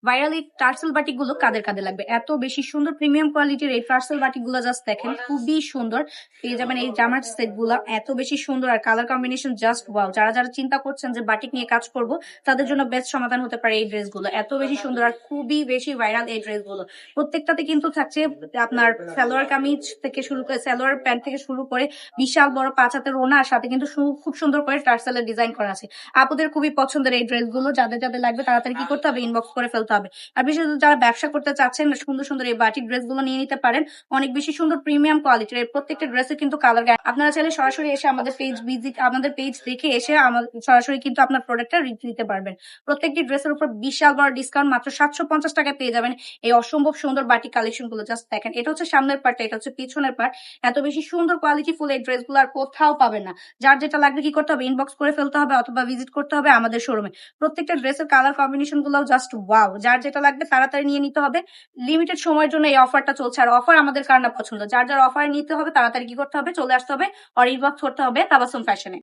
Viral এই tassel batik গুলো কাদের কাদের লাগবে, এত বেশি সুন্দর প্রিমিয়াম কোয়ালিটির এই টার্সেল বাটিক গুলো জাস্ট দেখেন, খুবই সুন্দর। পেয়ে যাবেন এই জামার সেট গুলা এত বেশি সুন্দর, আর কালার কম্বিনেশন জাস্ট ওয়াও। যারা যারা চিন্তা করছেন যে বাটিক নিয়ে কাজ করব, তাদের জন্য বেস্ট সমাধান হতে পারে এই ড্রেস গুলো। এত বেশি সুন্দর আর খুবই বেশি ভাইরাল এই ড্রেস গুলো। প্রত্যেকটাতে কিন্তু থাকছে আপনার সালোয়ার কামিজ থেকে শুরু করে, সালোয়ার প্যান্ট থেকে শুরু করে বিশাল বড় 5 হাতের ওনা, আর সাথে কিন্তু খুব সুন্দর করে টার্সেলের ডিজাইন করা আছে। আপুদের খুবই পছন্দের এই ড্রেস গুলো, যাদের যাদের লাগবে তাড়াতাড়ি কি করতে হবে, ইনবক্স করে ফেলতে হবে। আর বিশেষত যারা ব্যবসা করতে চাচ্ছেন, সুন্দর সুন্দর এই বাটিক ড্রেস গুলো নিয়ে নিতে পারেন। অনেক বেশি সুন্দর প্রিমিয়াম কোয়ালিটির এই প্রত্যেকটা ড্রেসের কিন্তু কালার, আপনারা চাইলে সরাসরি এসে আমাদের পেজ দেখে এসে সরাসরি কিন্তু আপনার প্রোডাক্টটা রিভিউ দিতে পারবেন। প্রত্যেকটি ড্রেসের উপর বিশাল বড় ডিসকাউন্ট, মাত্র 750 টাকায় পেয়ে যাবেন এই অসম্ভব সুন্দর বাটিক কালেকশন গুলো। জাস্ট দেখেন, এটা হচ্ছে সামনের পার্টটা, এটা হচ্ছে পিছনের পার্ট। এত বেশি সুন্দর কোয়ালিটি ফুল এই ড্রেস গুলো আর কোথাও পাবেন না। যার যেটা লাগবে কি করতে হবে, ইনবক্স করে ফেলতে হবে অথবা ভিজিট করতে হবে আমাদের শোরুমে। প্রত্যেকটা ড্রেসের কালার কম্বিনেশন গুলো জাস্ট ওয়াও। যার যেটা লাগবে তাড়াতাড়ি নিয়ে নিতে হবে। লিমিটেড সময়ের জন্য এই অফারটা চলছে, আর অফার আমাদের কার না পছন্দ। যার যার অফার নিতে হবে তাড়াতাড়ি কি করতে হবে, চলে আসতে হবে, আর ইনবক্স করতে হবে তাবাসসুম ফ্যাশনে।